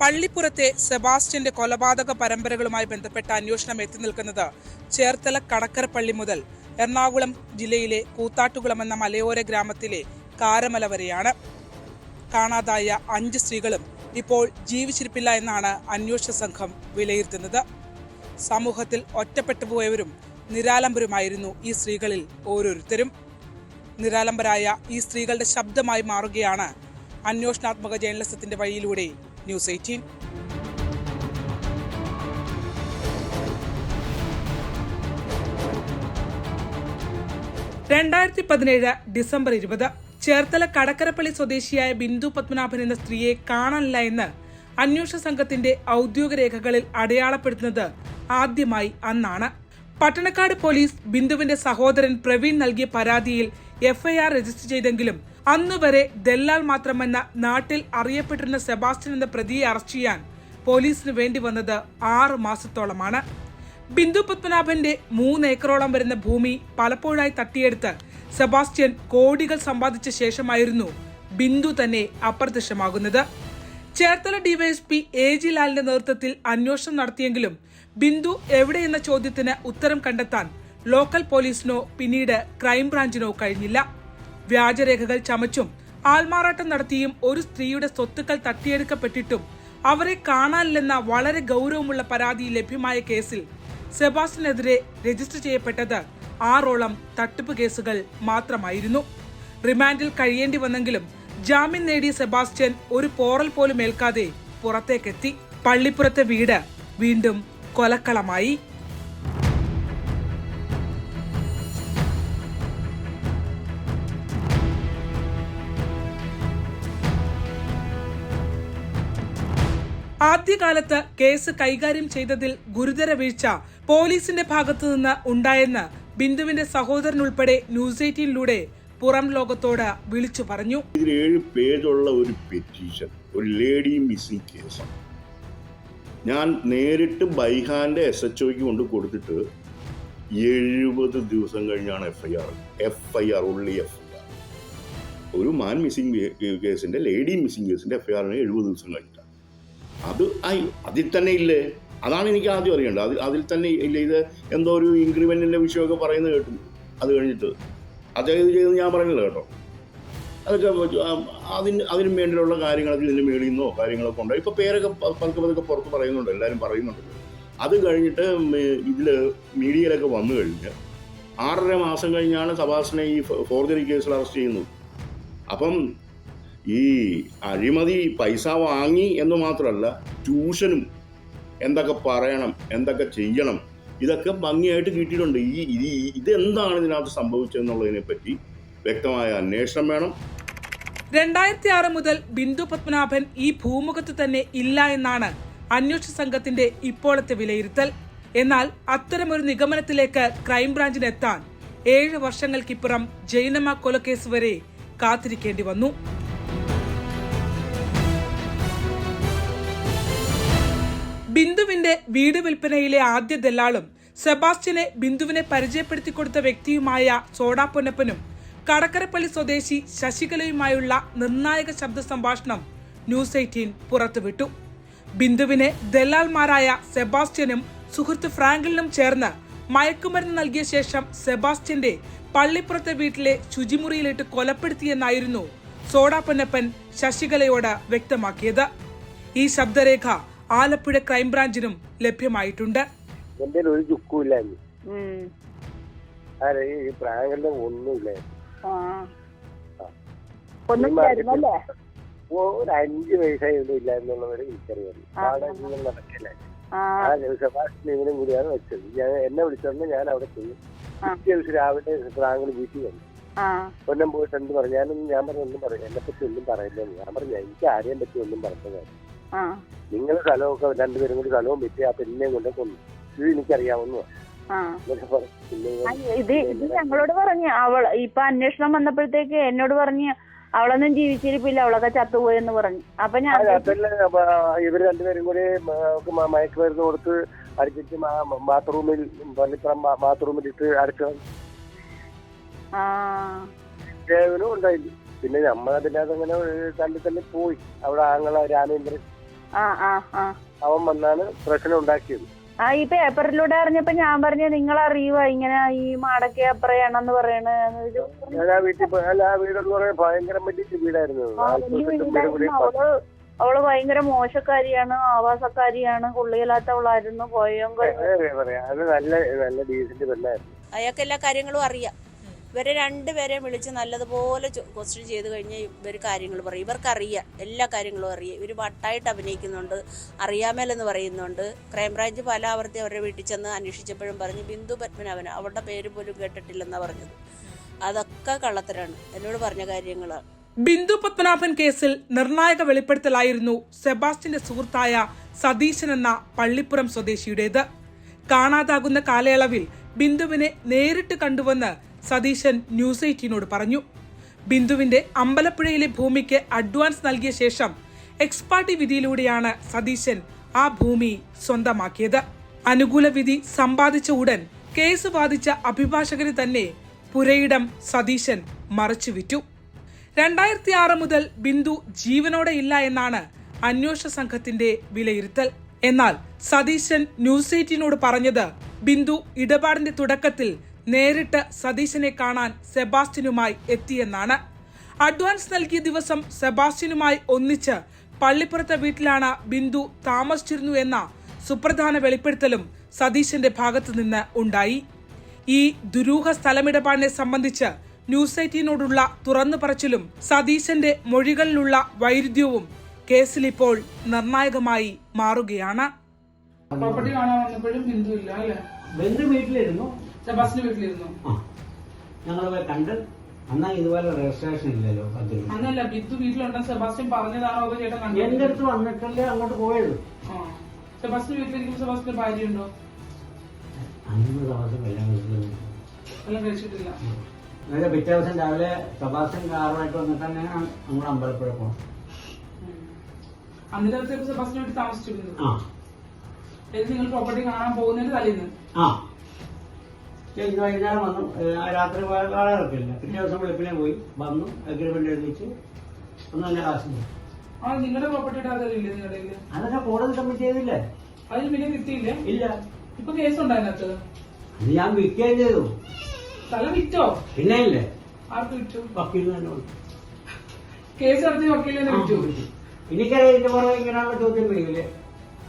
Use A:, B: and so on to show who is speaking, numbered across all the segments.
A: പള്ളിപ്പുറത്തെ സെബാസ്റ്റ്യന്റെ കൊലപാതക പരമ്പരകളുമായി ബന്ധപ്പെട്ട അന്വേഷണം എത്തി നിൽക്കുന്നത് ചേർത്തല കടക്കരപ്പള്ളി മുതൽ എറണാകുളം ജില്ലയിലെ കൂത്താട്ടുകുളം എന്ന മലയോര ഗ്രാമത്തിലെ കാരമല വരെയാണ്. കാണാതായ 5 സ്ത്രീകളും ഇപ്പോൾ ജീവിച്ചിരിപ്പില്ല എന്നാണ് അന്വേഷണ സംഘം വിലയിരുത്തുന്നത്. സമൂഹത്തിൽ ഒറ്റപ്പെട്ടു പോയവരും നിരാലംബരുമായിരുന്നു ഈ സ്ത്രീകളിൽ ഓരോരുത്തരും. നിരാലംബരായ ഈ സ്ത്രീകളുടെ ശബ്ദമായി മാറുകയാണ് അന്വേഷണാത്മക ജേർണലിസത്തിന്റെ വഴിയിലൂടെ ന്യൂസ് 18. ഡിസംബർ 20 ചേർത്തല കടക്കരപ്പള്ളി സ്വദേശിയായ ബിന്ദു പത്മനാഭൻ എന്ന സ്ത്രീയെ കാണാനില്ല എന്ന് അന്വേഷണ സംഘത്തിന്റെ ഔദ്യോഗിക രേഖകളിൽ അടയാളപ്പെടുത്തുന്നത് ആദ്യമായി അന്നാണ്. പട്ടണക്കാട് പോലീസ് ബിന്ദുവിന്റെ സഹോദരൻ പ്രവീൺ നൽകിയ പരാതിയിൽ FIR രജിസ്റ്റർ ചെയ്തെങ്കിലും അന്നുവരെ ദല്ലാൽ മാത്രമെന്ന നാട്ടിൽ അറിയപ്പെട്ടിരുന്ന സെബാസ്റ്റ്യൻ എന്ന പ്രതിയെ അറസ്റ്റ് ചെയ്യാൻ പോലീസിന് വേണ്ടി വന്നത് 6 മാസത്തോളമാണ്. ബിന്ദു പത്മനാഭന്റെ 3 ഏക്കറോളം വരുന്ന ഭൂമി പലപ്പോഴായി തട്ടിയെടുത്ത് സെബാസ്റ്റ്യൻ കോടികൾ സമ്പാദിച്ച ശേഷമായിരുന്നു ബിന്ദു തന്നെ അപ്രത്യക്ഷമാകുന്നത്. ചേർത്തല DYSP AG ലാലിന്റെ നേതൃത്വത്തിൽ അന്വേഷണം നടത്തിയെങ്കിലും ബിന്ദു എവിടെയെന്ന ചോദ്യത്തിന് ഉത്തരം കണ്ടെത്താൻ ലോക്കൽ പോലീസിനോ പിന്നീട് ക്രൈംബ്രാഞ്ചിനോ കഴിഞ്ഞില്ല. വ്യാജരേഖകൾ ചമച്ചും ആൾമാറാട്ടം നടത്തിയും ഒരു സ്ത്രീയുടെ സ്വത്തുക്കൾ തട്ടിയെടുക്കപ്പെട്ടിട്ടും അവരെ കാണാനില്ലെന്ന വളരെ ഗൗരവമുള്ള പരാതി ലഭ്യമായ കേസിൽ സെബാസ്റ്റ്യനെതിരെ രജിസ്റ്റർ ചെയ്യപ്പെട്ടത് 6ഓളം തട്ടിപ്പ് കേസുകൾ മാത്രമായിരുന്നു. റിമാൻഡിൽ കഴിയേണ്ടി വന്നെങ്കിലും ജാമ്യം നേടിയ സെബാസ്റ്റ്യൻ ഒരു പോറൽ പോലും ഏൽക്കാതെ പുറത്തേക്കെത്തി. പള്ളിപ്പുറത്തെ വീട് വീണ്ടും കൊലക്കളമായി. ആദ്യകാലത്ത് കേസ് കൈകാര്യം ചെയ്തതിൽ ഗുരുതര വീഴ്ച പോലീസിന്റെ ഭാഗത്തു നിന്ന് ഉണ്ടായെന്ന് ബിന്ദുവിന്റെ സഹോദരൻ ഉൾപ്പെടെ ന്യൂസ് 18ലൂടെ പുറം ലോകത്തോട് വിളിച്ചു പറഞ്ഞു.
B: 7 പേജുള്ള ഒരു പെറ്റീഷൻ, ഒരു ലേഡി മിസ്സിംഗ് കേസ് ഞാൻ നേരിട്ട് ബൈഹാന്റെ SHOയ്ക്ക് കൊണ്ട് കൊടുത്തിട്ട് 70 ദിവസം കഴിഞ്ഞാണ് FIR ഉള്ളി FIR. ഒരു മാൻ മിസ്സിംഗ് കേസിന്റെ, ലേഡി മിസ്സിംഗ് കേസിന്റെ FIR 70 ദിവസം കഴിഞ്ഞിട്ടാണ്. അതിൽ തന്നെ ഇല്ലേ? അതാണ് എനിക്ക് ആദ്യം അറിയേണ്ടത്. അതിൽ തന്നെ ഇല്ല. ഇത് എന്തോ ഒരു ഇൻക്രിമെന്റിന്റെ വിഷയമൊക്കെ പറയുന്നത് കേട്ടു. അത് കഴിഞ്ഞിട്ട് അദ്ദേഹം ചെയ്തെന്ന് ഞാൻ പറയുന്നില്ല കേട്ടോ. അതൊക്കെ അതിന് വേണ്ടിയുള്ള കാര്യങ്ങളൊക്കെ ഇതിൻ്റെ മേളിൽ നിന്നോ കാര്യങ്ങളൊക്കെ ഉണ്ട്. ഇപ്പോൾ പേരൊക്കെ പതുക്കെ പുറത്ത് പറയുന്നുണ്ട്, എല്ലാവരും പറയുന്നുണ്ട്. അത് കഴിഞ്ഞിട്ട് ഇതിൽ മീഡിയയിലൊക്കെ വന്നു കഴിഞ്ഞ് 6.5 മാസം കഴിഞ്ഞാണ് സെബാസ്റ്റ്യനെ ഈ ഫോർജറി കേസിൽ അറസ്റ്റ് ചെയ്യുന്നത്. അപ്പം ഈ അഴിമതി പൈസ വാങ്ങി എന്ന് മാത്രമല്ല, ട്യൂഷനും എന്തൊക്കെ പറയണം, എന്തൊക്കെ ചെയ്യണം, ഇതൊക്കെ ഭംഗിയായിട്ട് കിട്ടിയിട്ടുണ്ട്. ഇതെന്താണ് ഇതിനകത്ത് സംഭവിച്ചതെന്നുള്ളതിനെ പറ്റി വ്യക്തമായ അന്വേഷണം വേണം.
A: 2006 മുതൽ ബിന്ദു പത്മനാഭൻ ഈ ഭൂമുഖത്ത് തന്നെ ഇല്ല എന്നാണ് അന്വേഷണ സംഘത്തിന്റെ ഇപ്പോഴത്തെ വിലയിരുത്തൽ. എന്നാൽ അത്തരമൊരു നിഗമനത്തിലേക്ക് ക്രൈംബ്രാഞ്ചിന് എത്താൻ 7 വർഷങ്ങൾക്കിപ്പുറം ജൈനമ്മ കൊലക്കേസ് വരെ കാത്തിരിക്കേണ്ടി വന്നു. ബിന്ദുവിന്റെ വീട് വിൽപ്പനയിലെ ആദ്യ ദല്ലാളും സെബാസ്റ്റ്യനെ ബിന്ദുവിനെ പരിചയപ്പെടുത്തി കൊടുത്ത വ്യക്തിയുമായ സോഡാ പൊന്നപ്പനും കടക്കരപ്പള്ളി സ്വദേശി ശശികലയുമായുള്ള നിർണായക ശബ്ദ സംഭാഷണം ന്യൂസ് 18 പുറത്തുവിട്ടു. ബിന്ദുവിനെ ദല്ലാൽമാരായ സെബാസ്റ്റ്യനും സുഹൃത്ത് ഫ്രാങ്കലിനും ചേർന്ന് മയക്കുമരുന്ന് നൽകിയ ശേഷം സെബാസ്റ്റ്യന്റെ പള്ളിപ്പുറത്തെ വീട്ടിലെ ശുചിമുറിയിലിട്ട് കൊലപ്പെടുത്തിയെന്നായിരുന്നു സോഡാ പൊന്നപ്പൻ ശശികലയോട് വ്യക്തമാക്കിയത്. ഈ ശബ്ദരേഖ ആലപ്പുഴ ക്രൈംബ്രാഞ്ചിനും ലഭ്യമായിട്ടുണ്ട്.
C: എന്തെങ്കിലും ഒരു ചുക്കുമില്ലായിരുന്നു, ഒന്നുമില്ല. ഒരു 5 പൈസയൊന്നും ഇല്ല എന്നുള്ളവരെ എനിക്കറിയാം. നടക്കില്ല. സെബാസ്റ്റ്യൻ ഇവനും കൂടിയാണ് വെച്ചത്. എന്നെ വിളിച്ചോണ്ട് ഞാൻ അവിടെ ചെയ്യും. പിറ്റേ ദിവസം രാവിലെ പ്രാങ്കൽ വീട്ടിൽ വന്നു. പൊന്നം പോയിട്ട് എന്ത് പറഞ്ഞു? ഞാൻ പറഞ്ഞു ഒന്നും പറയും, എന്നെ പറ്റി ഒന്നും പറയില്ല. ഞാൻ പറഞ്ഞു എനിക്ക് ആരെയും പറ്റി ഒന്നും പറഞ്ഞതാണ്. നിങ്ങൾ സ്ഥലമൊക്കെ 2 പേരും കൂടി സ്ഥലവും വിറ്റ് ആ പെണ്ണിനെ കൊണ്ട് കൊന്നു. ഇത് എനിക്കറിയാവുന്ന
D: ഇത് ഞങ്ങളോട് പറഞ്ഞു. ഇപ്പൊ അന്വേഷണം വന്നപ്പോഴത്തേക്ക് എന്നോട് പറഞ്ഞു അവളൊന്നും ജീവിച്ചിരിപ്പില്ല, അവളൊക്കെ ചത്തുപോയെന്ന് പറഞ്ഞു. അപ്പൊ ഞാൻ
C: ഇവര് 2 പേരും കൂടി മയക്കുമരുന്ന് കൊടുത്ത് അടിച്ചിട്ട് ബാത്റൂമിൽ ബാത്റൂമിലിട്ട് അടച്ചു. ഉണ്ടായില്ല. പിന്നെ നമ്മളതിനകത്ത് അങ്ങനെ തല്ലി പോയി. അവിടെ ആങ്ങള രാമേന്ദ്രൻ അവൻ വന്നാണ് പ്രശ്നം ഉണ്ടാക്കിയത്.
D: ഈ പേപ്പറിലൂടെ അറിഞ്ഞപ്പോ ഞാൻ പറഞ്ഞു നിങ്ങൾ അറിയുക ഇങ്ങനെ ഈ മാടക്കെ അപ്പറയാണെന്ന് പറയണ.
C: ഞാൻ ആ വീട്ടിൽ ആ വീടെന്ന് പറയാൻ ഭയങ്കര വലിയ വീടായിരുന്നു.
D: അവള് ഭയങ്കര മോശക്കാരിയാണ്, ആവാസക്കാരിയാണ്, കൊള്ളിയില്ലാത്തവളായിരുന്നു.
C: അത് നല്ല നല്ല ഡീസന്റ് പെണ്ണായിരുന്നു.
E: അയാൾക്ക് എല്ലാ കാര്യങ്ങളും അറിയാം. ഇവരെ രണ്ടുപേരെയും വിളിച്ച് നല്ലതുപോലെ ക്വസ്റ്റ്യൻ ചെയ്ത് കഴിഞ്ഞാൽ ഇവർ കാര്യങ്ങൾ പറയും. ഇവർക്കറിയാം, എല്ലാ കാര്യങ്ങളും അറിയാം. ഇവർ വട്ടായിട്ട് അഭിനയിക്കുന്നുണ്ട്, അറിയാമേലെന്ന് പറയുന്നുണ്ട്. ക്രൈംബ്രാഞ്ച് പല ആവർത്തി അവരുടെ വീട്ടിൽ ചെന്ന് അന്വേഷിച്ചപ്പോഴും പറഞ്ഞു ബിന്ദു പത്മനാഭൻ, അവരുടെ പേര് പോലും കേട്ടിട്ടില്ലെന്നാണ് പറഞ്ഞത്. അതൊക്കെ കള്ളത്തരാണ്, എന്നോട് പറഞ്ഞ കാര്യങ്ങളാണ്.
A: ബിന്ദു പത്മനാഭൻ കേസിൽ നിർണായക വെളിപ്പെടുത്തലായിരുന്നു സെബാസ്റ്റ്യന്റെ സുഹൃത്തായ സതീശൻ എന്ന പള്ളിപ്പുറം സ്വദേശിയുടേത്. കാണാതാകുന്ന കാലയളവിൽ ബിന്ദുവിനെ നേരിട്ട് കണ്ടുവന്ന് സതീശൻ ന്യൂസ് 18നോട് പറഞ്ഞു. ബിന്ദുവിന്റെ അമ്പലപ്പുഴയിലെ ഭൂമിക്ക് അഡ്വാൻസ് നൽകിയ ശേഷം എക്സ്പാർട്ടി വിധിയിലൂടെയാണ് സതീശൻ ആ ഭൂമി സ്വന്തമാക്കിയത്. അനുകൂല വിധി സമ്പാദിച്ച ഉടൻ കേസ് വാദിച്ച അഭിഭാഷകന് തന്നെ പുരയിടം സതീശൻ മറച്ചുവിറ്റു. 2006 മുതൽ ബിന്ദു ജീവനോടെ ഇല്ല എന്നാണ് അന്വേഷണ സംഘത്തിന്റെ വിലയിരുത്തൽ. എന്നാൽ സതീശൻ ന്യൂസ് 18നോട് പറഞ്ഞത് ബിന്ദു ഇടപാടിന്റെ തുടക്കത്തിൽ നേരിട്ട് സതീശനെ കാണാൻ സെബാസ്റ്റ്യനുമായി എത്തിയെന്നാണ്. അഡ്വാൻസ് നൽകിയ ദിവസം സെബാസ്റ്റ്യനുമായി ഒന്നിച്ച് പള്ളിപ്പുറത്തെ വീട്ടിലാണ് ബിന്ദു താമസിച്ചിരുന്നു എന്ന സുപ്രധാന വെളിപ്പെടുത്തലും സതീശന്റെ ഭാഗത്തുനിന്ന് ഉണ്ടായി. ഈ ദുരൂഹ സ്ഥലമിടപാടിനെ സംബന്ധിച്ച് ന്യൂസ് 18നോടുള്ള തുറന്നു പറച്ചിലും സതീശന്റെ മൊഴികളിലുള്ള വൈരുദ്ധ്യവും കേസിൽ ഇപ്പോൾ നിർണായകമായി മാറുകയാണ്.
F: പ്രോപ്പർട്ടി കാണാൻ വന്നപ്പോഴും ബിന്ദു ഇല്ല അല്ലേ? ബിന്ദു വീട്ടിലിരുന്നു, സെബാസ്റ്റിന്റെ വീട്ടിലിരുന്നു. ഞങ്ങൾ കണ്ട് അന്നാ ഇതുപോലെ രജിസ്ട്രേഷൻ ഇല്ലല്ലോ. അന്നല്ല, ബിന്ദു വീട്ടിലുണ്ടെന്ന് സെബാസ്റ്റ്യൻ പറഞ്ഞതാണോ അതോ ചേട്ടൻ കണ്ടു? എന്റെ അടുത്ത് വന്നിട്ടല്ലേ അങ്ങോട്ട് പോയത്. സെബാസ്റ്റിന്റെ വീട്ടിലിരിക്കുമ്പോൾ സെബാസ്റ്റിന്റെ ഭാര്യ ഉണ്ടോ? അന്ന് ദിവസം എല്ലാം കഴിച്ചിട്ടില്ല. പിറ്റേ ദിവസം രാവിലെ സെബാസ്റ്റ്യൻ കാറുമായിട്ട് വന്നിട്ടാണ് നമ്മൾ അമ്പലപ്പുഴ പോകണം. അന്നിടത്തേക്ക് സെബാസ്റ്റ്യൻ വീട്ടിൽ താമസിച്ചിരുന്നു. നിങ്ങൾ പ്രോപ്പർട്ടി കാണാൻ പോകുന്നതിന് തലേന്ന് ഇന്ന് വൈകുന്നേരം വന്നു. രാത്രി ആളെ ഇറക്കില്ല. പിറ്റേ ദിവസം വെളുപ്പിനെ പോയി വന്നു, അഗ്രിമെന്റ് എഴുതിച്ച് ഒന്നും തന്നെ കാശ്. നിങ്ങളുടെ പ്രോപ്പർട്ടിയുടെ അതല്ലേ നിങ്ങളുടെ? അതൊക്കെ കോടതി സബ്മിറ്റ് ചെയ്തില്ലേ? അതിന് പിന്നെ കിട്ടിയില്ലേ? ഇല്ല. ഇപ്പൊ കേസ് ഉണ്ടോ അതിനകത്ത്? അത് ഞാൻ വിൽക്കുകയും ചെയ്തു. സ്ഥലം വിറ്റോ? പിന്നെ ഇല്ലേ. ആർക്ക് വിറ്റു? വക്കീൽ തന്നെ. കേസ് നടത്തി വക്കീലിനെ വിറ്റു. എനിക്കറിയാം ഇതിന്റെ പുറകെ ഇങ്ങനെയുള്ള ചോദ്യം വരില്ലേ.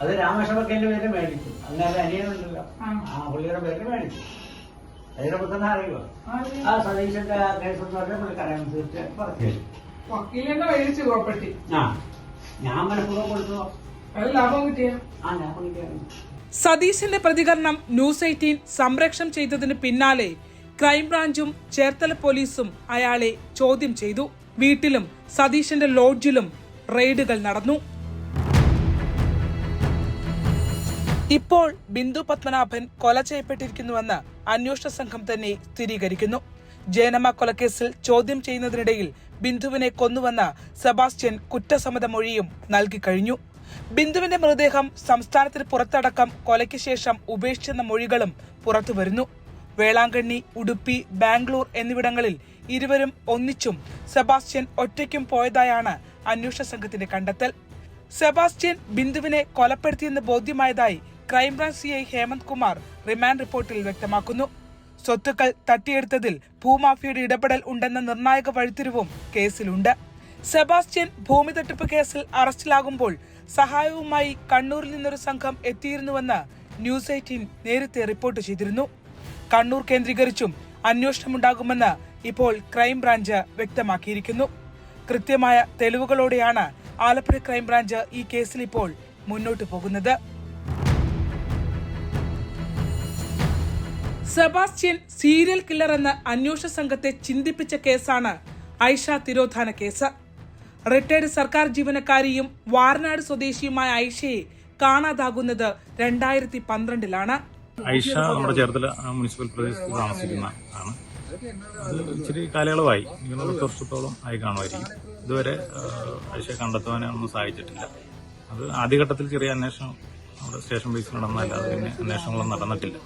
F: അത് രാമകൃഷ്ണന്റെ പേര് മേടിച്ചു. അങ്ങനെ അനിയനുണ്ടല്ലോ, ആ പുള്ളിയുടെ പേര് മേടിച്ചു. അതിനെ കുറിച്ച് അറിയുക. ആ സതീശന്റെ കേസ് പുള്ളിക്കറിയാൻ പറഞ്ഞു. വക്കീലിനെ മേടിച്ചു പ്രോപ്പർട്ടി. ഞാൻ മനഃപൂർവ്വം കൊടുത്തോ? ലാഭം കിട്ടിയ? ആ ലാഭം കിട്ടിയ.
A: സതീശന്റെ പ്രതികരണം ന്യൂസ് 18 സംപ്രേഷണം ചെയ്തതിന് പിന്നാലെ ക്രൈംബ്രാഞ്ചും ചേർത്തല പോലീസും അയാളെ ചോദ്യം ചെയ്തു. വീട്ടിലും സതീശന്റെ ലോഡ്ജിലും റെയ്ഡുകൾ നടന്നു. ഇപ്പോൾ ബിന്ദു പത്മനാഭൻ കൊല ചെയ്യപ്പെട്ടിരിക്കുന്നുവെന്ന് അന്വേഷണ സംഘം തന്നെ സ്ഥിരീകരിക്കുന്നു. ജയനമ്മ കൊലക്കേസിൽ ചോദ്യം ചെയ്യുന്നതിനിടയിൽ ബിന്ദുവിനെ കൊന്നുവെന്ന് സെബാസ്റ്റ്യൻ കുറ്റസമ്മത മൊഴിയും നൽകിക്കഴിഞ്ഞു. ബിന്ദുവിന്റെ മൃതദേഹം സംസ്ഥാനത്തിന് പുറത്തടക്കം കൊലയ്ക്ക് ശേഷം ഉപേക്ഷിച്ചെന്ന മൊഴികളും പുറത്തുവരുന്നു. വേളാങ്കണ്ണി, ഉടുപ്പി, ബാംഗ്ലൂർ എന്നിവിടങ്ങളിൽ ഇരുവരും ഒന്നിച്ചും സെബാസ്റ്റ്യൻ ഒറ്റയ്ക്കും പോയതായാണ് അന്വേഷണ സംഘത്തിന്റെ കണ്ടെത്തൽ. സെബാസ്റ്റ്യൻ ബിന്ദുവിനെ കൊലപ്പെടുത്തിയെന്ന് ബോധ്യമായതായി crime branch CI Hemanth Kumar remand റിപ്പോർട്ടിൽ വ്യക്തമാക്കുന്നു. സ്വത്തുക്കൾ തട്ടിയെടുത്തതിൽ ഭൂമാഫിയയുടെ ഇടപെടൽ ഉണ്ടെന്ന നിർണായക വഴിത്തിരിവും കേസിലുണ്ട്. സെബാസ്റ്റ്യൻ ഭൂമി തട്ടിപ്പ് കേസിൽ അറസ്റ്റിലാകുമ്പോൾ സഹായവുമായി കണ്ണൂരിൽ നിന്നൊരു സംഘം എത്തിയിരുന്നുവെന്ന് ന്യൂസ് 18 നേരത്തെ റിപ്പോർട്ട് ചെയ്തിരുന്നു. കണ്ണൂർ കേന്ദ്രീകരിച്ചും അന്വേഷണമുണ്ടാകുമെന്ന് ഇപ്പോൾ ക്രൈംബ്രാഞ്ച് വ്യക്തമാക്കിയിരിക്കുന്നു. കൃത്യമായ തെളിവുകളോടെയാണ് ആലപ്പുഴ ക്രൈംബ്രാഞ്ച് ഈ കേസിൽ ഇപ്പോൾ മുന്നോട്ടു പോകുന്നത്. സെബാസ്റ്റ്യൻ സീരിയൽ കില്ലർ എന്ന അന്വേഷണ സംഘത്തെ ചിന്തിപ്പിച്ച കേസാണ് ഐഷ തിരോധാന കേസ്. റിട്ടയർഡ് സർക്കാർ ജീവനക്കാരിയും വാരനാട് സ്വദേശിയുമായ ഐഷയെ കാണാതാകുന്നത് 2012-ലാണ്.
G: ഐഷ നമ്മുടെ ചേർത്തല മുനിസിപ്പൽ പ്രദേശത്ത് താമസിക്കുന്ന ആണ്. അത് ഇച്ചിരി കാലയളവായി, 10 വർഷത്തോളം ആയി കാണുമായിരിക്കും. ഇതുവരെ ഐഷയെ കണ്ടെത്തുവാനൊന്നും സാധിച്ചിട്ടില്ല. അത് ആദ്യഘട്ടത്തിൽ ചെറിയ അന്വേഷണം അവിടെ സ്റ്റേഷൻ ബേസിൽ നടന്നല്ലാതെ പിന്നെ അന്വേഷണങ്ങളൊന്നും നടന്നിട്ടില്ല.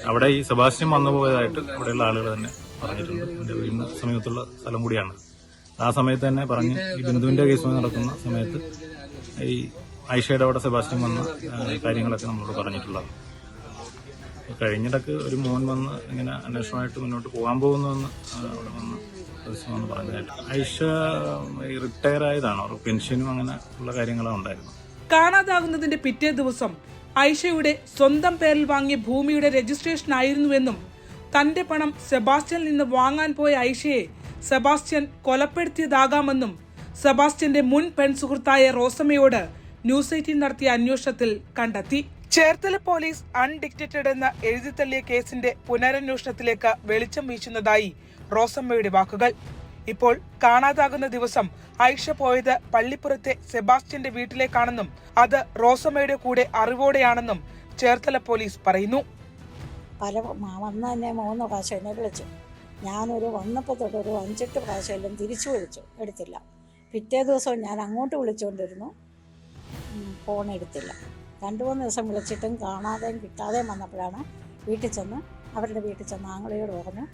G: അവിടെ ഈ സെബാസ്റ്റ്യൻ വന്നുപോയതായിട്ട് അവിടെയുള്ള ആളുകൾ തന്നെ പറഞ്ഞിട്ടുണ്ട്. എന്റെ വീടിന് സമീപത്തുള്ള സ്ഥലം കൂടിയാണ്. ആ സമയത്ത് തന്നെ പറഞ്ഞ് ഈ ബിന്ദുവിന്റെ കേസ് നടക്കുന്ന സമയത്ത് ഈ ഐഷയുടെ അവിടെ സെബാസ്റ്റ്യൻ വന്ന കാര്യങ്ങളൊക്കെ നമ്മളോട് പറഞ്ഞിട്ടുള്ളത്. കഴിഞ്ഞിടക്ക് ഒരു മോൻ വന്ന് ഇങ്ങനെ അന്വേഷണമായിട്ട് മുന്നോട്ട് പോകാൻ പോകുന്നുവെന്ന് അവിടെ വന്ന് വന്ന് പറഞ്ഞായിട്ട് ഐഷ റിട്ടയർ ആയതാണ്. അവർ പെൻഷനും അങ്ങനെ ഉള്ള കാര്യങ്ങളും ഉണ്ടായിരുന്നു.
A: കാണാതാകുന്നതിന്റെ പിറ്റേ ദിവസം ഐഷയുടെ സ്വന്തം പേരിൽ വാങ്ങിയ ഭൂമിയുടെ രജിസ്ട്രേഷൻ ആയിരുന്നുവെന്നും തന്റെ പണം സെബാസ്റ്റ്യനിൽ നിന്ന് വാങ്ങാൻ പോയ ഐഷയെ സെബാസ്റ്റ്യൻ കൊലപ്പെടുത്തിയതാകാമെന്നും സെബാസ്റ്റ്യന്റെ മുൻ പെൺസുഹൃത്തായ റോസമ്മയോട് ന്യൂസ് 18 നടത്തിയ അന്വേഷണത്തിൽ കണ്ടെത്തി. ചേർത്തല പോലീസ് അൺഡിക്റ്റഡ് എന്ന് എഴുതിത്തള്ളിയ കേസിന്റെ പുനരന്വേഷണത്തിലേക്ക് വെളിച്ചം വീശുന്നതായി റോസമ്മയുടെ വാക്കുകൾ. ഇപ്പോൾ കാണാതാകുന്ന ദിവസം ഐഷ പോയത് പള്ളിപ്പുറത്തെ സെബാസ്റ്റ്യന്റെ വീട്ടിലേക്കാണെന്നും അത് റോസമ്മയുടെ കൂടെ അറിവോടെയാണെന്നും ചേർത്തല പോലീസ് പറയുന്നു.
H: വന്ന് തന്നെ 3 പ്രാവശ്യം എന്നെ വിളിച്ചു. ഞാനൊരു വന്നപ്പോൾ തൊട്ട് ഒരു 5-8 പ്രാവശ്യം എല്ലാം തിരിച്ചു വിളിച്ചു, എടുത്തില്ല. പിറ്റേ ദിവസവും ഞാൻ അങ്ങോട്ട് വിളിച്ചുകൊണ്ടിരുന്നു, ഫോൺ എടുത്തില്ല. 2-3 ദിവസം വിളിച്ചിട്ടും കാണാതെയും കിട്ടാതെയും വന്നപ്പോഴാണ് അവരുടെ വീട്ടിൽ ചെന്ന് ആങ്ങളയോട് പറഞ്ഞു,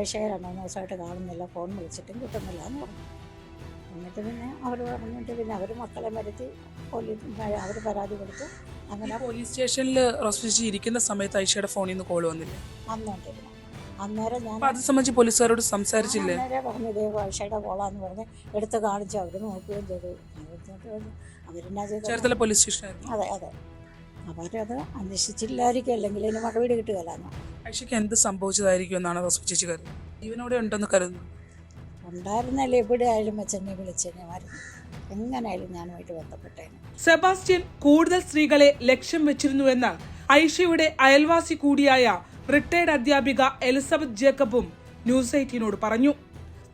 H: ഐഷയെ 2-3 ദിവസമായിട്ട് കാണുന്നില്ല, ഫോൺ വിളിച്ചിട്ടും കിട്ടുന്നില്ല എന്ന് പറഞ്ഞു. എന്നിട്ട് പിന്നെ അവർ പറഞ്ഞിട്ട് പിന്നെ അവർ മക്കളെ വരുത്തി അവർ പരാതി കൊടുത്തു. അങ്ങനെ
A: പോലീസ് സ്റ്റേഷനിൽ റോസ്ഫിജി ഇരിക്കുന്ന സമയത്ത് ഐഷയുടെ ഫോണിൽ നിന്ന് കോൾ വന്നില്ല.
H: വന്നോണ്ടിരുന്നു. അന്നേരം ഞാൻ
A: അത് സംബന്ധിച്ച് പോലീസുകാരോട് സംസാരിച്ചില്ലേ?
H: അന്നേരം പറഞ്ഞു ഇതേ ഐഷയുടെ കോളാന്ന് പറഞ്ഞ് എടുത്ത് കാണിച്ചു. അവർ നോക്കുകയും ചെയ്തു. അവരെന്നാ ചെയ്തു?
A: ചേർത്തല പോലീസ് സ്റ്റേഷനായിരുന്നു.
H: അതെ അതെ. അവരത് അന്വേഷിച്ചില്ലായിരിക്കും, അല്ലെങ്കിൽ അതിന് മറുപടി കിട്ടുകയല്ലാന്നോ.
A: ഐഷയ്ക്ക് എന്ത് സംഭവിച്ചതായിരിക്കും എന്നാണ് റോസ്ഫി ചേച്ചി കരുതുന്നത്? ജീവനോടെ ഉണ്ടെന്ന് കരുതുന്നു.
H: ഉണ്ടായിരുന്നല്ലേ, എവിടെ ആയാലും വെച്ചെന്നെ വിളിച്ചെന്നെ വരുന്നു. എങ്ങനെയായാലും ഞാനുമായിട്ട് ബന്ധപ്പെട്ടേനെ.
A: സെബാസ്റ്റ്യൻ കൂടുതൽ സ്ത്രീകളെ ലക്ഷ്യം വെച്ചിരുന്നുവെന്ന് ഐഷയുടെ അയൽവാസി കൂടിയായ റിട്ടയർഡ് അധ്യാപിക എലിസബത്ത് ജേക്കബും ന്യൂസ് 18 പറഞ്ഞു.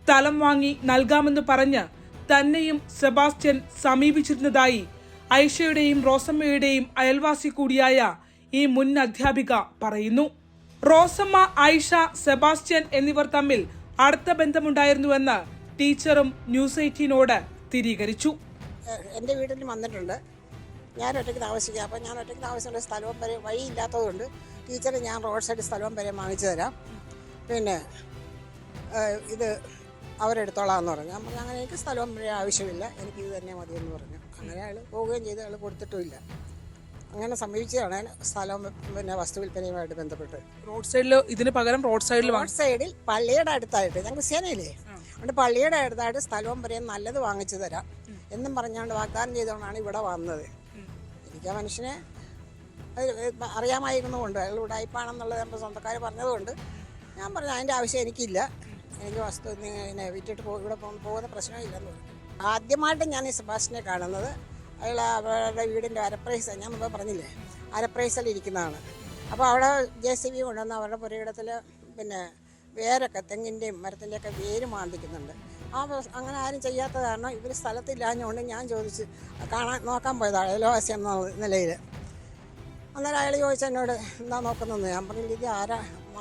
A: സ്ഥലം വാങ്ങി നൽകാമെന്ന് പറഞ്ഞ് തന്നെയും സെബാസ്റ്റ്യൻ സമീപിച്ചിരുന്നതായി ഐഷയുടെയും റോസമ്മയുടെയും അയൽവാസി കൂടിയായ ഈ മുൻ അധ്യാപിക പറയുന്നു. റോസമ്മ, ഐഷ, സെബാസ്റ്റ്യൻ എന്നിവർ തമ്മിൽ അടുത്ത ബന്ധമുണ്ടായിരുന്നുവെന്ന് ടീച്ചറും ന്യൂസ് 18 സ്ഥിരീകരിച്ചു.
I: എൻ്റെ വീട്ടിൽ വന്നിട്ടുണ്ട്. ഞാൻ ഒറ്റയ്ക്ക് താമസിക്കുക. അപ്പോൾ ഞാൻ ഒറ്റയ്ക്ക് താമസിക്കുന്ന സ്ഥലവും വരെ വഴിയില്ലാത്തതുകൊണ്ട് ടീച്ചർ ഞാൻ റോഡ് സൈഡ് സ്ഥലവും വരെ വാങ്ങിച്ചു തരാം, പിന്നെ ഇത് അവരെടുത്തോളാമെന്ന് പറഞ്ഞു. ഞാൻ പറഞ്ഞു അങ്ങനെ എനിക്ക് സ്ഥലവും വരെ ആവശ്യമില്ല, എനിക്ക് ഇത് തന്നെ മതിയെന്ന് പറഞ്ഞു. അങ്ങനെ അയാൾ പോവുകയും ചെയ്ത് അയാൾ കൊടുത്തിട്ടുമില്ല. അങ്ങനെ സമീപിച്ചതാണ് സ്ഥലവും പിന്നെ വസ്തു വിൽപ്പനയുമായിട്ട് ബന്ധപ്പെട്ട്.
A: റോഡ് സൈഡിൽ ഇതിന് പകരം റോഡ് സൈഡിൽ
I: പള്ളിയുടെ അടുത്തായിട്ട്, ഞങ്ങൾ ക്രിസ്ത്യാനിയില്ലേ, അതുകൊണ്ട് പള്ളിയുടെ അടുത്തായിട്ട് സ്ഥലവും വരെയും നല്ലത് വാങ്ങിച്ചു തരാം എന്നും പറഞ്ഞുകൊണ്ട് വാഗ്ദാനം ചെയ്തുകൊണ്ടാണ് ഇവിടെ വന്നത്. എനിക്ക് ആ മനുഷ്യനെ അറിയാമായിരുന്നുകൊണ്ട് അയാൾ ഉടായിപ്പാണെന്നുള്ളത് നമ്മുടെ സ്വന്തക്കാർ പറഞ്ഞതുകൊണ്ട് ഞാൻ പറഞ്ഞു അതിൻ്റെ ആവശ്യം എനിക്കില്ല, എനിക്ക് വസ്തു പിന്നെ വിറ്റിട്ട് ഇവിടെ പോകുന്ന പ്രശ്നമില്ലെന്ന് പറഞ്ഞു. ആദ്യമായിട്ട് ഞാൻ ഈ സെബാസ്റ്റ്യനെ കാണുന്നത് അയാൾ അവരുടെ വീടിൻ്റെ അരപ്രൈസ്, ഞാൻ മുമ്പ് പറഞ്ഞില്ലേ, അരപ്രൈസിൽ ഇരിക്കുന്നതാണ്. അപ്പോൾ അവിടെ JCB കൊണ്ടുവന്ന് അവരുടെ പുരയിടത്തിൽ പിന്നെ വേരൊക്കെ തെങ്ങിൻ്റെയും മരത്തിൻ്റെയൊക്കെ വേര് മാന്തിക്കുന്നുണ്ട്. അങ്ങനെ ആരും ചെയ്യാത്ത കാരണം ഇവർ സ്ഥലത്തില്ലാഞ്ഞുകൊണ്ട് ഞാൻ ചോദിച്ച് നോക്കാൻ പോയതാണ് അയൽവാസി എന്ന നിലയിൽ. അന്നേരം അയാൾ ചോദിച്ചു എന്നോട് എന്താ നോക്കുന്നത്. ഞാൻ പറഞ്ഞില്ല ഇത്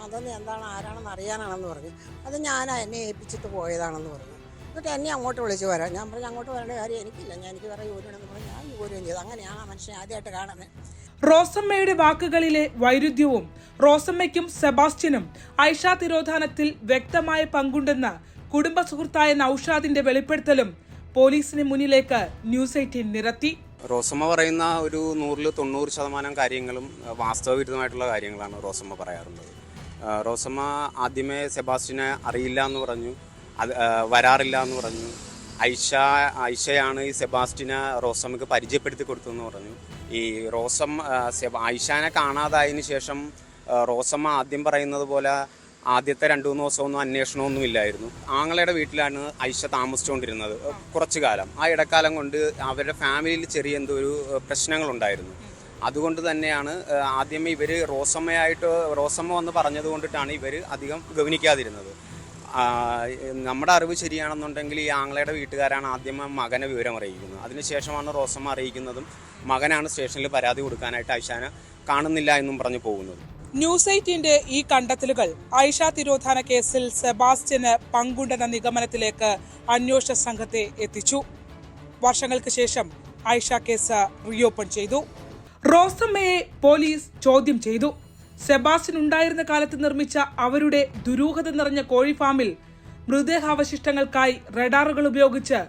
I: അതൊന്നും എന്താണ് ആരാണെന്ന് അറിയാനാണെന്ന് പറഞ്ഞു. അത് എന്നെ ഏൽപ്പിച്ചിട്ട് പോയതാണെന്ന് പറഞ്ഞു. എന്നിട്ട് എന്നെ അങ്ങോട്ട് വിളിച്ച് വരാം. ഞാൻ പറഞ്ഞു അങ്ങോട്ട് വരേണ്ട കാര്യം എനിക്കില്ല, എനിക്ക് വേറെ ജോലിയാണെന്ന് പറഞ്ഞു. ഞാൻ ജോലിയും ചെയ്തു. അങ്ങനെയാണ് ആ മനുഷ്യനെ ആദ്യമായിട്ട് കാണുന്നത്.
A: റോസമ്മയുടെ വാക്കുകളിലെ വൈരുദ്ധ്യവും റോസമ്മയ്ക്കും സെബാസ്റ്റ്യനും ഐഷ തിരോധാനത്തിൽ വ്യക്തമായ പങ്കുണ്ടെന്ന് കുടുംബ സുഹൃത്തായ നൌഷാദിന്റെ വെളിപ്പെടുത്തലും പോലീസിന് മുന്നിലേക്ക് ന്യൂസ് 18 നിരത്തി.
J: റോസമ്മ പറയുന്ന ഒരു 100-90% കാര്യങ്ങളും വാസ്തവവിരുദ്ധമായിട്ടുള്ള കാര്യങ്ങളാണ് റോസമ്മ പറയാറുള്ളത്. റോസമ്മ ആദ്യമേ സെബാസ്റ്റ്യനെ അറിയില്ല എന്ന് പറഞ്ഞു, അത് വരാറില്ല എന്ന് പറഞ്ഞു. ഐഷയാണ് ഈ സെബാസ്റ്റ്യനെ റോസമ്മക്ക് പരിചയപ്പെടുത്തി കൊടുത്തതെന്ന് പറഞ്ഞു. ഈ ഐഷാനെ കാണാതായതിനു ശേഷം റോസമ്മ ആദ്യം പറയുന്നത് പോലെ ആദ്യത്തെ 2-3 ദിവസമൊന്നും അന്വേഷണമൊന്നും ഇല്ലായിരുന്നു. ആങ്ങളയുടെ വീട്ടിലാണ് ഐഷ താമസിച്ചുകൊണ്ടിരുന്നത് കുറച്ചു കാലം. ആ ഇടക്കാലം കൊണ്ട് അവരുടെ ഫാമിലിയിൽ ചെറിയ എന്തോ ഒരു പ്രശ്നങ്ങളുണ്ടായിരുന്നു. അതുകൊണ്ട് തന്നെയാണ് ആദ്യമേ ഇവർ റോസമ്മ വന്ന് പറഞ്ഞത് കൊണ്ടിട്ടാണ് ഇവർ അധികം ഗവനിക്കാതിരുന്നത്. നമ്മുടെ അറിവ് ശരിയാണെന്നുണ്ടെങ്കിൽ ഈ ആങ്ങളയുടെ വീട്ടുകാരാണ് ആദ്യം മകനെ വിവരം അറിയിക്കുന്നത്. അതിനുശേഷമാണ് റോസമ്മ അറിയിക്കുന്നതും മകനാണ് സ്റ്റേഷനിൽ പരാതി കൊടുക്കാനായിട്ട് ഐഷാനെ കാണുന്നില്ല എന്നും പറഞ്ഞു പോകുന്നത്.
A: ന്യൂസ് 18 ഈ കണ്ടെത്തലുകൾ ഐഷ തിരോധാന കേസിൽ സെബാസ്റ്റ്യന് പങ്കുണ്ടെന്ന നിഗമനത്തിലേക്ക് അന്വേഷണ സംഘത്തെ എത്തിച്ചു. വർഷങ്ങൾക്ക് ശേഷം ഐഷ കേസ് റീഓപ്പൺ ചെയ്തു. റോസമ്മയെ പോലീസ് ചോദ്യം ചെയ്തു. സെബാസ്റ്റ്യൻ ഉണ്ടായിരുന്ന കാലത്ത് നിർമ്മിച്ച അവരുടെ ദുരൂഹത നിറഞ്ഞ കോഴി ഫാമിൽ മൃതദേഹാവശിഷ്ടങ്ങൾക്കായി റഡാറുകൾ ഉപയോഗിച്ച്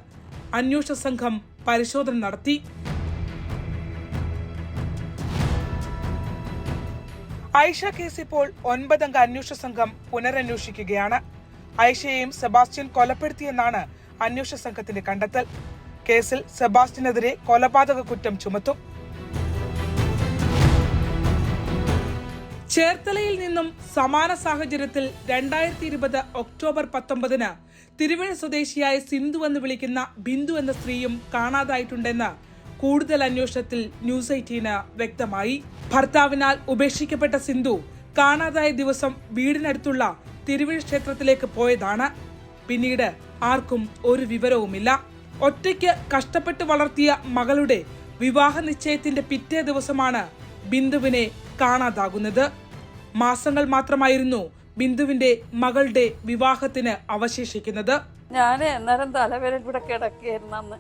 A: അന്വേഷണ സംഘം പരിശോധന നടത്തി. ഐഷ കേസ് ഇപ്പോൾ 9 അംഗ അന്വേഷണ സംഘം പുനരന്വേഷിക്കുകയാണ്. ഐഷയെയും സെബാസ്റ്റ്യൻ കൊലപ്പെടുത്തിയെന്നാണ് അന്വേഷണ സംഘത്തിന്റെ കണ്ടെത്തൽ. കേസിൽ സെബാസ്റ്റ്യനെതിരെ കൊലപാതക കുറ്റം ചുമത്തും. ചേർത്തലയിൽ നിന്നും സമാന സാഹചര്യത്തിൽ 2020 ഒക്ടോബർ 19 തിരുവഴ സ്വദേശിയായ സിന്ധു എന്ന് വിളിക്കുന്ന ബിന്ദു എന്ന സ്ത്രീയും കാണാതായിട്ടുണ്ടെന്ന് കൂടുതൽ അന്വേഷണത്തിൽ ന്യൂസ് 18 വ്യക്തമായി. ഭർത്താവിനാൽ ഉപേക്ഷിക്കപ്പെട്ട സിന്ധു കാണാതായ ദിവസം വീടിനടുത്തുള്ള തിരുവഴ ക്ഷേത്രത്തിലേക്ക് പോയതാണ്. പിന്നീട് ആർക്കും ഒരു വിവരവുമില്ല. ഒറ്റയ്ക്ക് കഷ്ടപ്പെട്ട് വളർത്തിയ മകളുടെ വിവാഹ നിശ്ചയത്തിന്റെ പിറ്റേ ദിവസമാണ് ബിന്ദുവിനെ കാണാതാകുന്നത്. മാസങ്ങൾ മാത്രമായിരുന്നു ബിന്ദുവിന്റെ മകളുടെ വിവാഹത്തിന് അവശേഷിക്കുന്നത്.
K: ഞാൻ അന്നേരം തലവരെ ഇവിടെ കിടക്കുകയായിരുന്നു. അന്ന്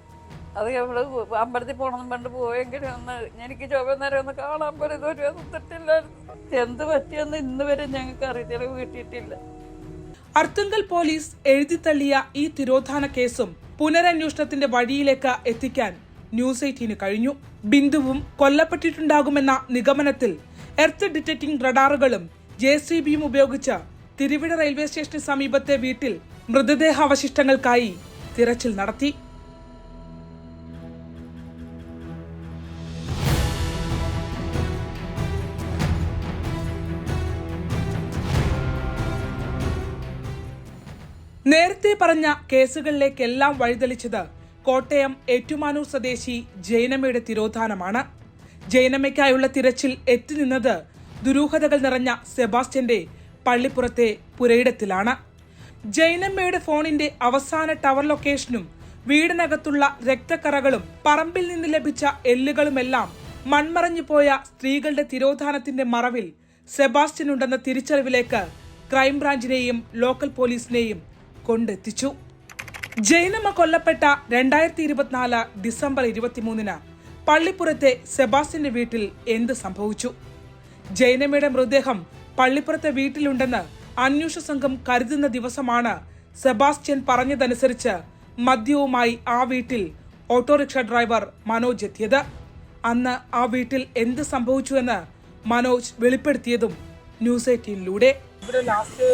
K: അത് ഇവിടെ അമ്പലത്തിൽ പോകണമെന്ന് പണ്ട് പോയെങ്കിലും ഒന്ന് എനിക്ക് ചൊവ്വന്നേരം ഒന്ന് കാണാൻ പോലും ഇതൊരു ഒത്തിട്ടില്ലായിരുന്നു. എന്ത് പറ്റിയെന്ന് ഇന്ന് വരെ ഞങ്ങൾക്ക് അറിയില്ല, കിട്ടിയിട്ടില്ല.
A: അർത്തുങ്കൽ പോലീസ് എഴുതിത്തള്ളിയ ഈ തിരോധാന കേസും പുനരന്വേഷണത്തിന്റെ വഴിയിലേക്ക് എത്തിക്കാൻ ന്യൂസ് 18 കഴിഞ്ഞു. ബിന്ദുവും കൊല്ലപ്പെട്ടിട്ടുണ്ടാകുമെന്ന നിഗമനത്തിൽ എർത്ത് ഡിറ്റക്ടിംഗ് റഡാറുകളും JCBയും ഉപയോഗിച്ച് തിരുവിഴ റെയിൽവേ സ്റ്റേഷന് സമീപത്തെ വീട്ടിൽ മൃതദേഹാവശിഷ്ടങ്ങൾക്കായി തിരച്ചിൽ നടത്തി. നേരത്തെ പറഞ്ഞ കേസുകളിലേക്കെല്ലാം വഴിതെളിച്ചത് കോട്ടയം ഏറ്റുമാനൂർ സ്വദേശി ജൈനമ്മയുടെ തിരോധാനമാണ്. ജൈനമ്മയ്ക്കായുള്ള തിരച്ചിൽ എത്തിനിന്നത് ദുരൂഹതകൾ നിറഞ്ഞ സെബാസ്റ്റ്യന്റെ പള്ളിപ്പുറത്തെ പുരയിടത്തിലാണ്. ജൈനമ്മയുടെ ഫോണിന്റെ അവസാന ടവർ ലൊക്കേഷനും വീടിനകത്തുള്ള രക്തക്കറകളും പറമ്പിൽ നിന്ന് ലഭിച്ച എല്ലുകളുമെല്ലാം മൺമറഞ്ഞു പോയ സ്ത്രീകളുടെ തിരോധാനത്തിന്റെ മറവിൽ സെബാസ്റ്റ്യൻ ഉണ്ടെന്ന തിരിച്ചറിവിലേക്ക് ക്രൈംബ്രാഞ്ചിനെയും ലോക്കൽ പോലീസിനെയും കൊണ്ടെത്തിച്ചു. ജൈനമ്മ കൊല്ലപ്പെട്ട 2024 ഡിസംബർ 23 പള്ളിപ്പുറത്തെ സെബാസ്റ്റ്യന്റെ വീട്ടിൽ എന്ത് സംഭവിച്ചു? ജൈനമ്മയുടെ മൃതദേഹം പള്ളിപ്പുറത്തെ വീട്ടിലുണ്ടെന്ന് അന്വേഷണ സംഘം കരുതുന്ന ദിവസമാണ് സെബാസ്റ്റ്യൻ പറഞ്ഞതനുസരിച്ച് മദ്യവുമായി ആ വീട്ടിൽ ഓട്ടോറിക്ഷ ഡ്രൈവർ മനോജ് എത്തിയത്. അന്ന് ആ വീട്ടിൽ എന്ത് സംഭവിച്ചുവെന്ന് മനോജ് വെളിപ്പെടുത്തിയതും ന്യൂസ് 18ലൂടെ. ഇവിടെ ലാസ്റ്റ്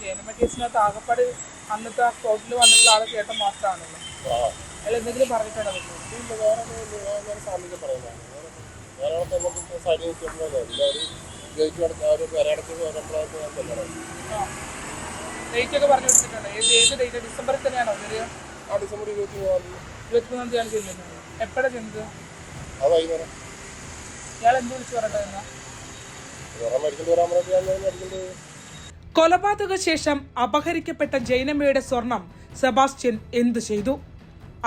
A: ജൈനമ്മ കേസിനകത്ത് ആകപ്പാട് അന്നത്തെ ആ സ്പോട്ടിൽ വന്നിട്ടുള്ള ആളെ കേട്ട മാത്രമാണല്ലോ. അയാൾ എന്തെങ്കിലും പറഞ്ഞിട്ടാണോ? ഡേറ്റ് ഒക്കെ പറഞ്ഞു കൊടുത്തിട്ടുണ്ട്. ഏത് ഡേറ്റ്? ഡിസംബറിൽ തന്നെയാണോ? ഡിസംബർ 23 തീയതിയാണ് ചെല്ലുന്നത്. എപ്പോഴാണ് ചെന്നത്? ഇയാൾ എന്ത് വിളിച്ചു പറഞ്ഞിട്ടാ? കൊലപാതക ശേഷം അപഹരിക്കപ്പെട്ട ജൈനമ്മയുടെ സ്വർണം സെബാസ്റ്റ്യൻ എന്തു ചെയ്തു?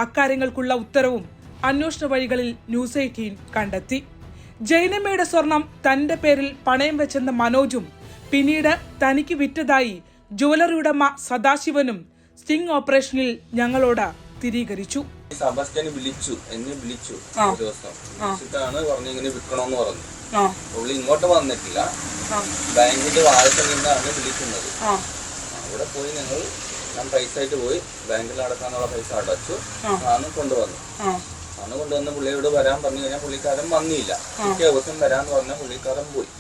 A: അക്കാര്യങ്ങൾക്കുള്ള ഉത്തരവും അന്വേഷണ വഴികളിൽ ന്യൂസ് 18 കണ്ടെത്തി. ജൈനമ്മയുടെ സ്വർണം തന്റെ പേരിൽ പണയം വെച്ചെന്ന മനോജും പിന്നീട് തനിക്ക് വിറ്റതായി ജ്വല്ലറി ഉടമ സദാശിവനും സ്റ്റിംഗ് ഓപ്പറേഷനിൽ ഞങ്ങളോട് സ്ഥിരീകരിച്ചു.
L: സെബാസ്റ്റ്യനെ വിളിച്ചു ഒരു ദിവസം വിളിച്ചിട്ടാണ് പറഞ്ഞു ഇങ്ങനെ വിൽക്കണമെന്ന് പറഞ്ഞു. പുള്ളി ഇങ്ങോട്ട് വന്നിട്ടില്ല, ബാങ്കിന്റെ വാഴത്തിൽ നിന്നാണ് വിളിക്കുന്നത്. അവിടെ പോയി ഞാൻ പൈസ ആയിട്ട് പോയി ബാങ്കിൽ അടക്കാനുള്ള പൈസ അടച്ചു. കൊണ്ടുവന്ന് പുള്ളിയോട് വരാൻ പറഞ്ഞു കഴിഞ്ഞാൽ പുള്ളിക്കാരൻ വന്നില്ല. പിറ്റേ ദിവസം വരാന്ന് പറഞ്ഞാൽ പുള്ളിക്കാരൻ പോയി.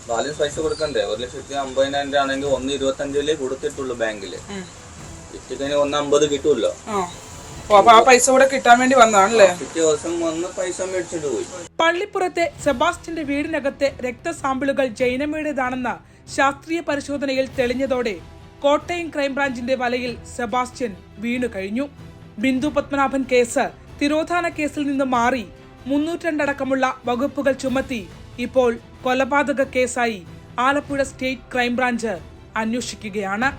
L: ബാലൻസ് പൈസ കൊടുക്കണ്ടേ? 1,50,000 ആണെങ്കിൽ 1,25,000 കൊടുത്തിട്ടുള്ളൂ ബാങ്കില്. കിട്ടിക്കഴിഞ്ഞാൽ 1,50 കിട്ടുമല്ലോ.
A: പൈസ കൂടെ കിട്ടാൻ വേണ്ടി വന്നതാണല്ലേ?
L: പിറ്റേ ദിവസം വന്ന് പൈസ മേടിച്ചിട്ട് പോയി.
A: പള്ളിപ്പുറത്തെ സെബാസ്റ്റ്യന്റെ വീടിനകത്തെ രക്തസാമ്പിളുകൾ ജൈനമ്മയുടേതാണെന്ന ശാസ്ത്രീയ പരിശോധനയിൽ തെളിഞ്ഞതോടെ കോട്ടയം ക്രൈംബ്രാഞ്ചിന്റെ വലയിൽ സെബാസ്റ്റ്യൻ വീണു കഴിഞ്ഞു. ബിന്ദു പത്മനാഭൻ കേസ് തിരോധാന കേസിൽ നിന്ന് മാറി 302 അടക്കമുള്ള വകുപ്പുകൾ ചുമത്തി ഇപ്പോൾ കൊലപാതക കേസായി ആലപ്പുഴ സ്റ്റേറ്റ് ക്രൈംബ്രാഞ്ച് അന്വേഷിക്കുകയാണ്.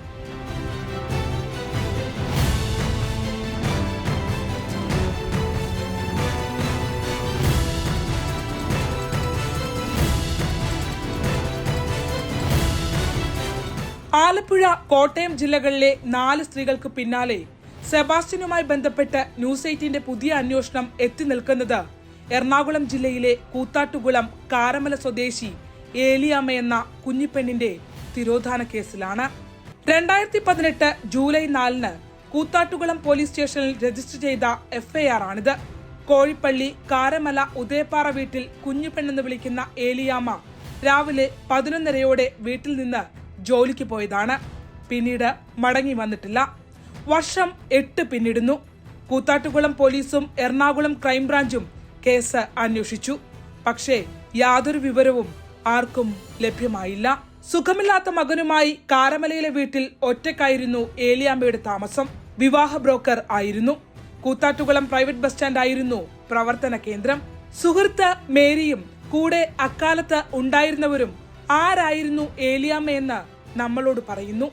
A: ആലപ്പുഴ, കോട്ടയം ജില്ലകളിലെ 4 സ്ത്രീകൾക്ക് പിന്നാലെ സെബാസ്റ്റ്യനുമായി ബന്ധപ്പെട്ട് ന്യൂസ് 18ന്റെ പുതിയ അന്വേഷണം എത്തി നിൽക്കുന്നത് എറണാകുളം ജില്ലയിലെ കൂത്താട്ടുകുളം കാരമല സ്വദേശി ഏലിയാമ്മ എന്ന കുഞ്ഞിപ്പെണ്ണിന്റെ തിരോധാന കേസിലാണ്. 2018 ജൂലൈ 4 കൂത്താട്ടുകുളം പോലീസ് സ്റ്റേഷനിൽ രജിസ്റ്റർ ചെയ്ത FIR ആണിത്. കോഴിപ്പള്ളി കാരമല ഉദയപ്പാറ വീട്ടിൽ കുഞ്ഞിപ്പെണ്ണെന്ന് വിളിക്കുന്ന ഏലിയാമ്മ രാവിലെ 11:30 വീട്ടിൽ നിന്ന് ജോലിക്ക് പോയതാണ്. പിന്നീട് മടങ്ങി വന്നിട്ടില്ല. വർഷം 8 പിന്നിടുന്നു. കൂത്താട്ടുകുളം പോലീസും എറണാകുളം ക്രൈംബ്രാഞ്ചും കേസ് അന്വേഷിച്ചു. പക്ഷേ യാതൊരു വിവരവും ആർക്കും ലഭ്യമായില്ല. സുഖമില്ലാത്ത മകനുമായി കാരമലയിലെ വീട്ടിൽ ഒറ്റയ്ക്കായിരുന്നു ഏലിയാമ്മയുടെ താമസം. വിവാഹ ബ്രോക്കർ ആയിരുന്നു. കൂത്താട്ടുകുളം പ്രൈവറ്റ് ബസ് സ്റ്റാൻഡ് ആയിരുന്നു പ്രവർത്തന കേന്ദ്രം. സുഹൃത്ത് മേരിയും കൂടെ അക്കാലത്ത് ഉണ്ടായിരുന്നവരും ആരായിരുന്നു ഏലിയാമ്മയെന്ന് നമ്മളോട് പറയുന്നു.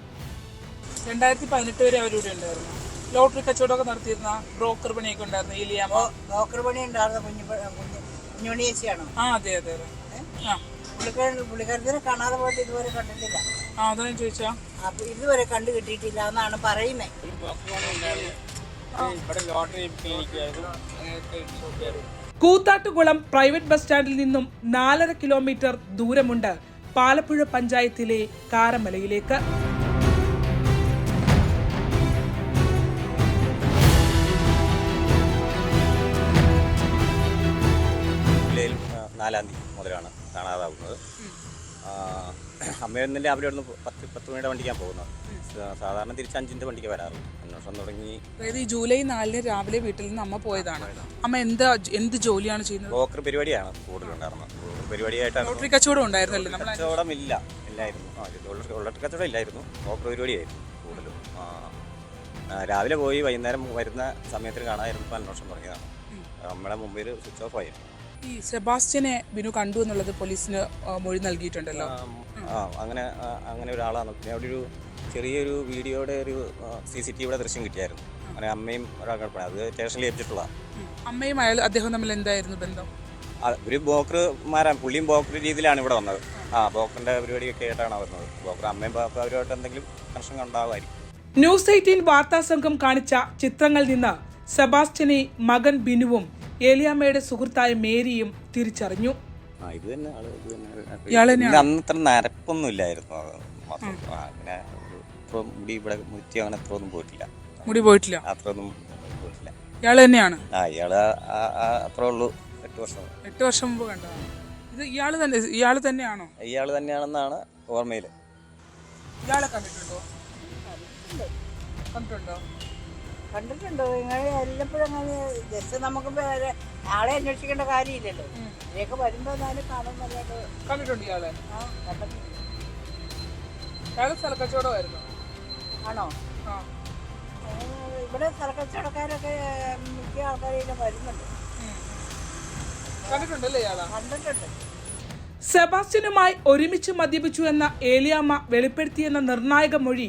A: 2018 വരെ അവരിവിടെ ഉണ്ടായിരുന്നു. ലോട്ടറി കച്ചവടമൊക്കെ നടത്തിയിരുന്ന ബ്രോക്കർ പണിയൊക്കെ ഉണ്ടായിരുന്നു ഏലിയാമ്മ.
I: ബ്രോക്കർ പണി ഉണ്ടായിരുന്ന കുഞ്ഞുമണി ചേച്ചിയാണോ?
A: അതെ അതെ അതെ.
I: പുള്ളിക്കാരത്തിനെ കാണാതെ പോയിട്ട് ഇതുവരെ കണ്ടിട്ടില്ല.
A: അതാ ഞാൻ ചോദിച്ചാ.
I: അപ്പൊ ഇതുവരെ കണ്ടു കിട്ടിയിട്ടില്ല എന്നാണ് പറയുന്നത്.
A: കൂത്താട്ടുകുളം പ്രൈവറ്റ് ബസ് സ്റ്റാൻഡിൽ നിന്നും 4.5 കിലോമീറ്റർ ദൂരമുണ്ട് പാലപ്പുഴ പഞ്ചായത്തിലെ കാരമലയിലേക്ക്.
J: ജൂലൈ 4 മുതലാണ് കാണാതാവുന്നത്. അമ്മയൊന്നും രാവിലെ അവിടെ നിന്ന് 10 മണിയുടെ വണ്ടിക്കാണ് പോകുന്നത്. സാധാരണ തിരിച്ച് 5-ന്റെ വണ്ടിക്ക് വരാറ്. അന്വേഷണം തുടങ്ങി.
A: അതായത് ഈ ജൂലൈ 4 രാവിലെ വീട്ടിൽ നിന്ന് അമ്മ പോയതാണ്. അമ്മ എന്ത് ജോലിയാണ് ചെയ്യുന്നത്?
J: ബ്രോക്കർ പരിപാടിയാണ് കൂടുതലുണ്ടായിരുന്നത്. ബ്രോക്കർ പരിപാടിയായിട്ടാണ്.
A: ലോട്ടറി കച്ചവടം ഉണ്ടായിരുന്നല്ലോ?
J: കച്ചവടം ഇല്ലായിരുന്നു. ലോട്ടറി കച്ചവടം ഇല്ലായിരുന്നു. ബ്രോക്കർ പരിപാടിയായിരുന്നു കൂടുതലും. രാവിലെ പോയി വൈകുന്നേരം വരുന്ന സമയത്തിന് കാണാതിരുന്നപ്പോൾ അന്വേഷണം തുടങ്ങിയതാണ്. നമ്മുടെ മുമ്പിൽ സ്വിച്ച് ഓഫ് ആയിരുന്നു.
A: ഈ സെബാസ്റ്റ്യനെ ബിനു കണ്ടു എന്നുള്ളത് പോലീസിന് മൊഴി നൽകിയിട്ടുണ്ടല്ലോ.
J: അങ്ങനെ ഒരാളാണ്. പിന്നെ അവിടെ ഒരു ചെറിയൊരു വീഡിയോയുടെ ഒരു CCTVയുടെ ദൃശ്യം കിട്ടിയായിരുന്നു. അങ്ങനെ അമ്മയും ഒരാൾക്കാണ് അത് സ്റ്റേഷനിൽ ഏൽപ്പിച്ചിട്ടുള്ള.
A: അമ്മയും അദ്ദേഹം തമ്മിൽ എന്തായിരുന്നു ബന്ധം?
J: ഒരു ബ്രോക്കർമാരാണ്. പുള്ളിയും ബ്രോക്കർ രീതിയിലാണ് ഇവിടെ വന്നത്. ബ്രോക്കറിന്റെ പരിപാടിയൊക്കെ ആയിട്ടാണ് വരുന്നത്. ബ്രോക്കർ അമ്മയും അവരുമായിട്ട് എന്തെങ്കിലും കണക്ഷൻ ഉണ്ടാവുമായിരിക്കും.
A: ന്യൂസ് 18 വാർത്താ സംഘം കാണിച്ച ചിത്രങ്ങളിൽ നിന്ന് സെബാസ്റ്റ്യനെ മകൻ ബിനുവും ഏലിയാമ്മയുടെ സുഹൃത്തായ മേരിയും തിരിച്ചറിഞ്ഞു.
J: ഇത് തന്നെ അന്നത്ര നരപ്പൊന്നും ഇല്ലായിരുന്നു. പിന്നെ മുടി ഇവിടെ മുറ്റി അങ്ങനെ അത്രയൊന്നും പോയിട്ടില്ല. അത്രയൊന്നും പോയിട്ടില്ല.
A: ഇയാള് തന്നെയാണ്?
J: ഇയാള് അത്രേ ഉള്ളൂ. 8
A: വർഷം മുമ്പ് കണ്ടതാണ്. ഇത് ഇയാള് തന്നെയാണോ?
J: ഇയാള് തന്നെയാണെന്നാണ് ഓർമ്മയില്.
A: ഇയാളെ കണ്ടിട്ടുണ്ടോ?
I: കണ്ടിട്ടുണ്ടോ? ഇങ്ങനെ എല്ലപ്പോഴും അങ്ങനെ ജസ്റ്റ് നമുക്ക് ആളെ അന്വേഷിക്കേണ്ട കാര്യമില്ലല്ലോ. ഇതൊക്കെ വരുമ്പോ എന്നാലും കാണുന്നല്ലാണ്ട്.
A: കണ്ടിട്ടുണ്ട് ഇയാളെ?
I: കണ്ടിട്ടുണ്ട്.
A: ഇയാള് സ്ഥലക്കച്ചവടമായിരുന്നു
I: ആണോ? ഇവിടെ സ്ഥലക്കച്ചവടക്കാരൊക്കെ മിക്ക ആൾക്കാരും വരുന്നുണ്ട്.
A: കണ്ടിട്ടുണ്ടല്ലേ ഇയാളെ?
I: കണ്ടിട്ടുണ്ട്.
A: സെബാസ്റ്റ്യനുമായി ഒരുമിച്ച് മദ്യപിച്ചു എന്ന ഏലിയാമ്മ വെളിപ്പെടുത്തിയെന്ന നിർണായക മൊഴി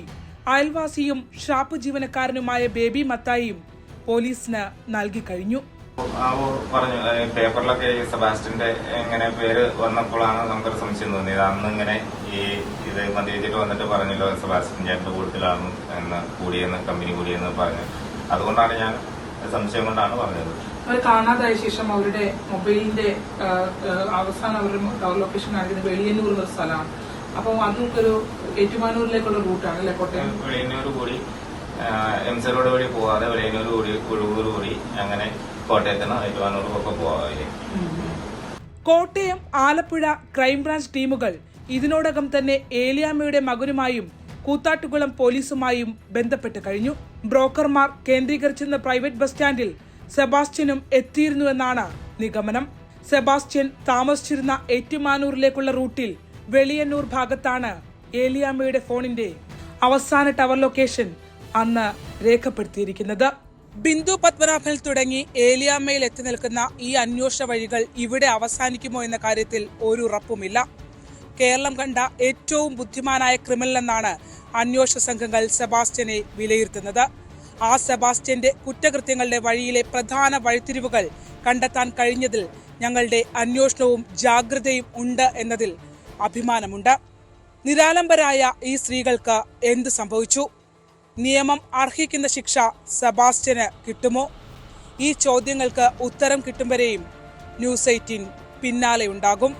A: അയൽവാസിയും ഷാപ്പ് ജീവനക്കാരനുമായ ബേബി മത്തായിയും പോലീസിന് നൽകി കഴിഞ്ഞു.
M: പറഞ്ഞു പേപ്പറിലൊക്കെ ഈ സെബാസ്റ്റ്യന്റെ ഇങ്ങനെ പേര് വന്നപ്പോഴാണ് നമുക്കൊരു സംശയം തോന്നിയത്. അന്ന് ഇങ്ങനെ ഇത് മദ്യപിച്ചിട്ട് വന്നിട്ട് പറഞ്ഞല്ലോ സെബാസ്റ്റ്യൻ ചേട്ടന്റെ കൂട്ടത്തിലാണ് എന്ന് കൂടിയെന്ന് കമ്പനി കൂടിയെന്ന് പറഞ്ഞു. അതുകൊണ്ടാണ് ഞാൻ സംശയം കൊണ്ടാണ് പറഞ്ഞത്.
A: അവർ കാണാതായ ശേഷം അവരുടെ മൊബൈലിന്റെ അവസാനം അവരുടെ ടവർ ലൊക്കേഷൻ കാണിക്കുന്നത് വെളിയന്നൂർ എന്ന സ്ഥലമാണ്. അപ്പം അതൊരു ഏറ്റുമാനൂരിലേക്കുള്ള റൂട്ടാണ് അല്ലെ? കോട്ടയം
M: വെളിയന്നൂർ കൂടി MC റോഡ് വഴി പോവാതെ വെളിയന്നൂർ കൂടി കുഴുവൂർ കൂടി അങ്ങനെ കോട്ടയത്തിന് ഏറ്റുമാനൂർക്കൊക്കെ പോവാതെ.
A: കോട്ടയം, ആലപ്പുഴ ക്രൈംബ്രാഞ്ച് ടീമുകൾ ഇതിനോടകം തന്നെ ഏലിയാമ്മയുടെ മകനുമായും കൂത്താട്ടുകുളം പോലീസുമായും ബന്ധപ്പെട്ട് കഴിഞ്ഞു. ബ്രോക്കർമാർ കേന്ദ്രീകരിച്ചിരുന്ന പ്രൈവറ്റ് ബസ് സ്റ്റാൻഡിൽ സെബാസ്റ്റ്യനും എത്തിയിരുന്നുവെന്നാണ് നിഗമനം. സെബാസ്റ്റ്യൻ താമസിച്ചിരുന്ന ഏറ്റുമാനൂരിലേക്കുള്ള റൂട്ടിൽ വെളിയന്നൂർ ഭാഗത്താണ് ഏലിയാമ്മയുടെ ഫോണിന്റെ അവസാന ടവർ ലൊക്കേഷൻ അന്ന് രേഖപ്പെടുത്തിയിരിക്കുന്നത്. ബിന്ദു പത്മനാഭനിൽ തുടങ്ങി ഏലിയാമ്മയിൽ എത്തി നിൽക്കുന്ന ഈ അന്വേഷണ വഴികൾ ഇവിടെ അവസാനിക്കുമോ എന്ന കാര്യത്തിൽ ഒരു ഉറപ്പുമില്ല. കേരളം കണ്ട ഏറ്റവും ബുദ്ധിമാനായ ക്രിമിനൽ എന്നാണ് അന്വേഷണ സംഘങ്ങൾ സെബാസ്റ്റ്യനെ വിലയിരുത്തുന്നത്. ആ സെബാസ്റ്റ്യന്റെ കുറ്റകൃത്യങ്ങളുടെ വഴിയിലെ പ്രധാന വഴിത്തിരിവുകൾ കണ്ടെത്താൻ കഴിഞ്ഞതിൽ ഞങ്ങളുടെ അന്വേഷണവും ജാഗ്രതയും ഉണ്ട് എന്നതിൽ അഭിമാനമുണ്ട്. നിരാലംബരായ ഈ സ്ത്രീകൾക്ക് എന്ത് സംഭവിച്ചു? നിയമം അർഹിക്കുന്ന ശിക്ഷ സെബാസ്റ്റ്യന് കിട്ടുമോ? ഈ ചോദ്യങ്ങൾക്ക് ഉത്തരം കിട്ടും വരെയും ന്യൂസ് 18 പിന്നാലെ ഉണ്ടാകും.